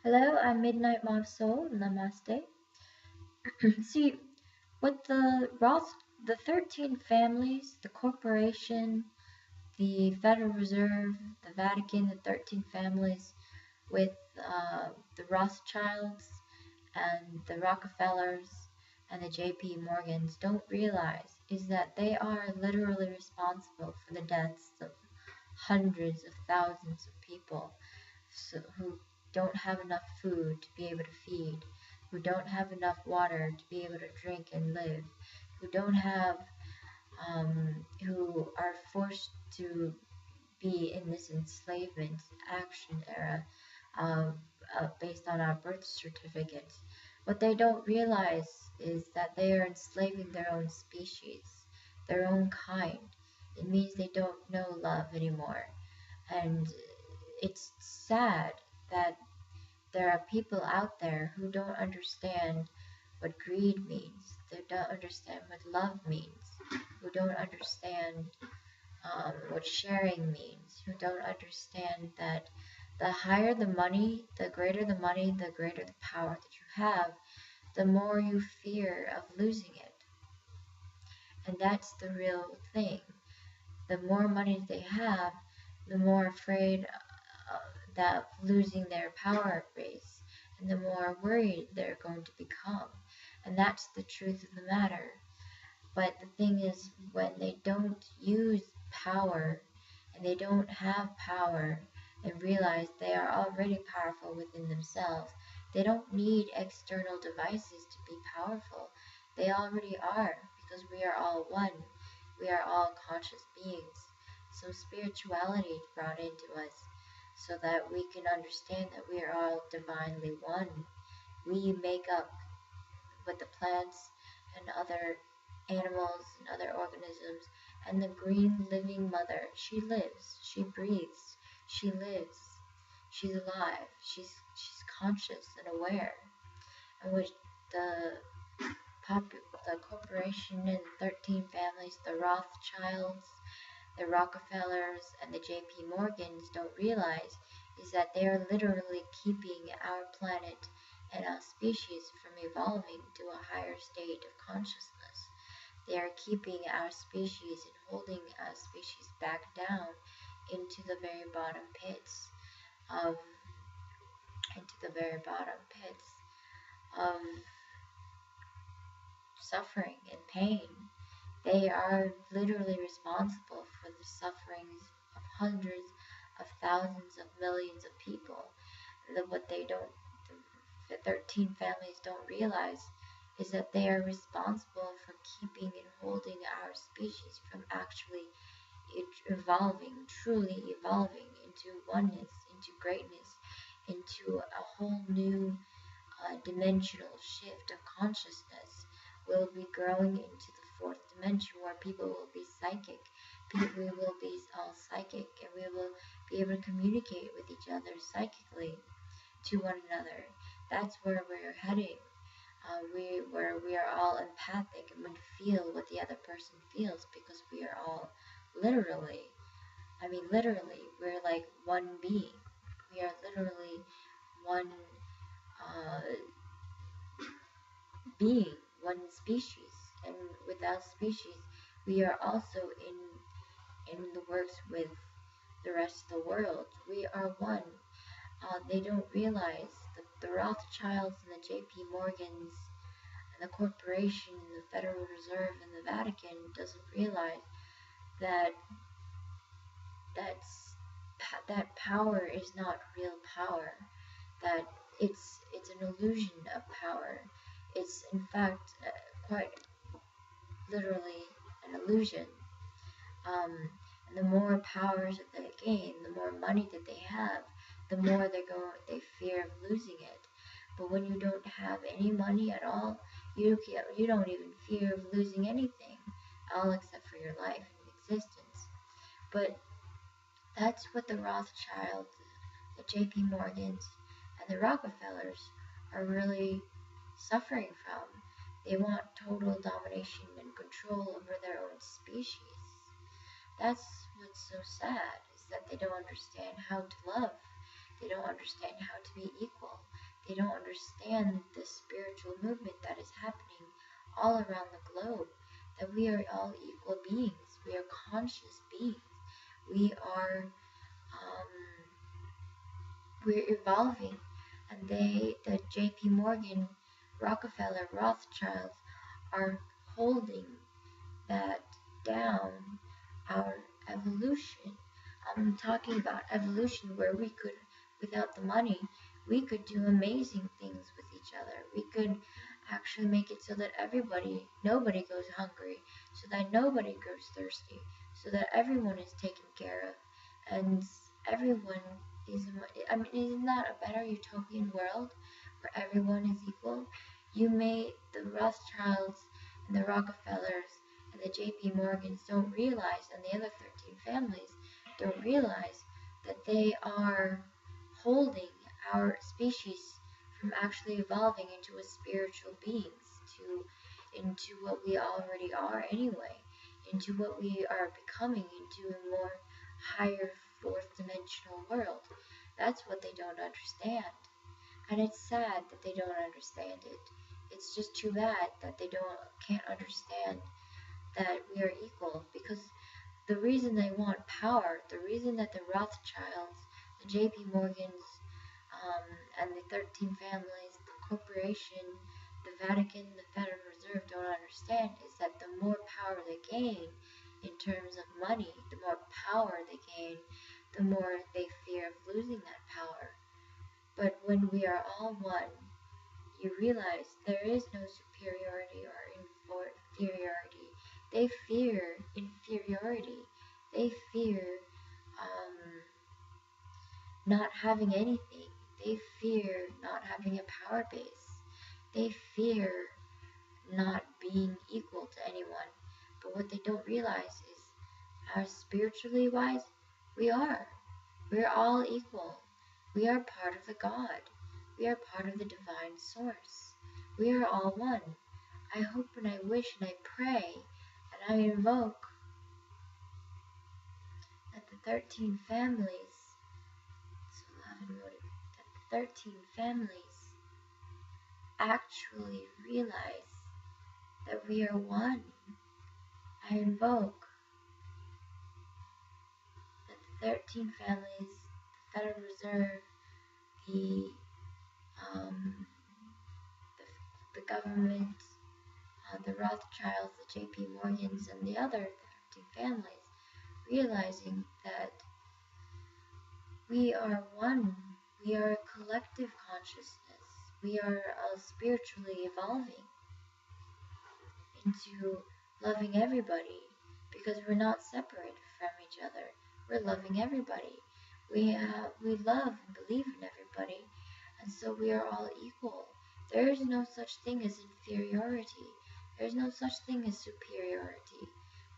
Hello, I'm Midnight Mob Soul. Namaste. See, with the 13 families, the corporation, the Federal Reserve, the Vatican, the 13 families, with the Rothschilds and the Rockefellers and the JP Morgans don't realize is that they are literally responsible for the deaths of hundreds of thousands of people who don't have enough food to be able to feed, who don't have enough water to be able to drink and live, who don't have, who are forced to be in this enslavement action era based on our birth certificates. What they don't realize is that they are enslaving their own species, their own kind. It means they don't know love anymore. And it's sad that there are people out there who don't understand what greed means, they don't understand what love means, who don't understand what sharing means, who don't understand that the higher the money, the greater the power that you have, the more you fear of losing it. And that's the real thing. The more money they have, the more afraid that losing their power base, and the more worried they're going to become. And that's the truth of the matter. But the thing is, when they don't use power, and they don't have power, and realize they are already powerful within themselves, they don't need external devices to be powerful. They already are, because we are all one. We are all conscious beings. So spirituality is brought into us so that we can understand that we are all divinely one. We make up with the plants and other animals and other organisms, and the green living mother. She lives, she breathes, she lives, she's alive, she's conscious and aware. And which the corporation and the 13 families, the Rothschilds, the Rockefellers, and the JP Morgans don't realize is that they are literally keeping our planet and our species from evolving to a higher state of consciousness. They are keeping our species and holding our species back down into the very bottom pits of suffering and pain. They are literally responsible for the sufferings of hundreds of thousands of millions of people. What the 13 families don't realize is that they are responsible for keeping and holding our species from actually evolving, truly evolving into oneness, into greatness, into a whole new dimensional shift of consciousness. We'll be growing into the fourth dimension where people will be psychic. We will be all psychic, and we will be able to communicate with each other psychically to one another. That's where we're heading. Where we are all empathic and would feel what the other person feels, because we are all literally, we're like one being. We are literally one being, one species, and without species, we are also in the works with the rest of the world. We are one. They don't realize that the Rothschilds and the JP Morgans and the corporation and the Federal Reserve and the Vatican doesn't realize that that power is not real power, that it's an illusion of power. It's in fact quite literally an illusion. And the more powers that they gain, the more money that they have, the more they fear of losing it. But when you don't have any money at all, you don't even fear of losing anything, all except for your life and existence. But that's what the Rothschilds, the JP Morgans, and the Rockefellers are really suffering from. They want total domination and control over their own species. That's what's so sad, is that they don't understand how to love. They don't understand how to be equal. They don't understand the spiritual movement that is happening all around the globe. That we are all equal beings. We are conscious beings. We are, we're evolving. And the JP Morgan, Rockefeller, Rothschilds are holding that down, our evolution. I'm talking about evolution where we could, without the money, we could do amazing things with each other. We could actually make it so that nobody goes hungry, so that nobody goes thirsty, so that everyone is taken care of, and everyone is, I mean, isn't that a better utopian world where everyone is equal? The Rothschilds and the Rockefellers and the JP Morgans don't realize, and the other 13 families don't realize, that they are holding our species from actually evolving into a spiritual beings, into what we already are anyway, into what we are becoming, into a more higher fourth dimensional world. That's what they don't understand. And it's sad that they don't understand it. It's just too bad that they can't understand that we are equal, because the reason they want power, the reason that the Rothschilds, the JP Morgans, and the 13 families, the corporation, the Vatican, the Federal Reserve don't understand is that the more power they gain in terms of money, the more power they gain, the more they fear of losing that power. But when we are all one, you realize there is no superiority or inferiority. They fear inferiority. They fear not having anything. They fear not having a power base. They fear not being equal to anyone. But what they don't realize is, as spiritually wise, we are. We're all equal. We are part of the God. We are part of the divine source. We are all one. I hope and I wish and I pray and I invoke that the 13 families, that the 13 families actually realize that we are one. I invoke that the 13 families, the Federal Reserve, the government, the Rothschilds, the JP Morgans, and the other 13 families, realizing that we are one. We are a collective consciousness. We are spiritually evolving into loving everybody, because we're not separate from each other. We're loving everybody. We love and believe in everybody, and so we are all equal. There is no such thing as inferiority. There is no such thing as superiority.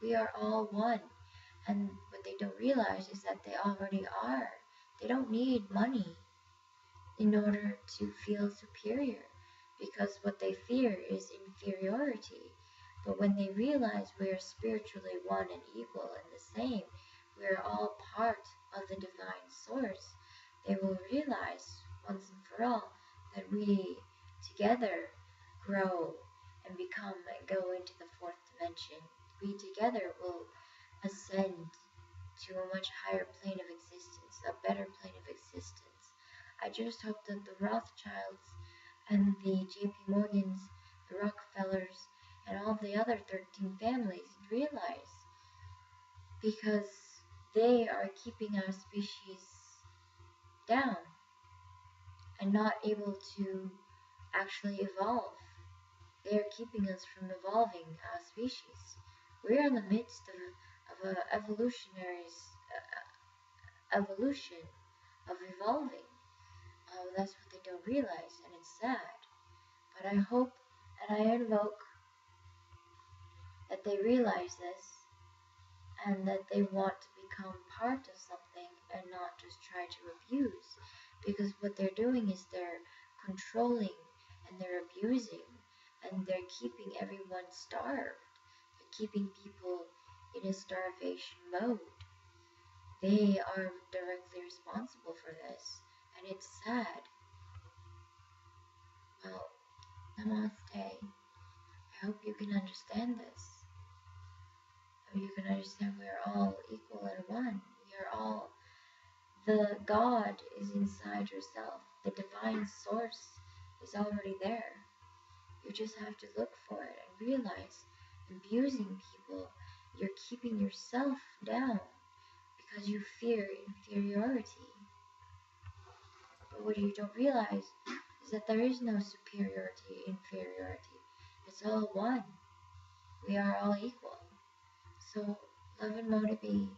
We are all one, and what they don't realize is that they already are. They don't need money in order to feel superior, because what they fear is inferiority. But when they realize we are spiritually one and equal and the same, we are all part of the divine source, they will realize once and for all that we together grow and become and go into the fourth dimension. We together will ascend to a much higher plane of existence, a better plane of existence. I just hope that the Rothschilds and the JP Morgans, the Rockefellers, and all the other 13 families realize, because they are keeping our species down and not able to actually evolve. They are keeping us from evolving our species. We're in the midst of an evolution of evolving. That's what they don't realize, and it's sad. But I hope and I invoke that they realize this, and that they want to become part of something and not just try to abuse. Because what they're doing is they're controlling and they're abusing, and they're keeping everyone starved. They're keeping people in a starvation mode. They are directly responsible for this, And it's sad. Well, namaste. I hope you can understand this. I hope you can understand we are all equal and one. We are all, the God is inside yourself. The divine source is already there. You just have to look for it and realize abusing people, you're keeping yourself down because you fear inferiority. But what you don't realize is that there is no superiority, inferiority. It's all one. We are all equal. So love and motivate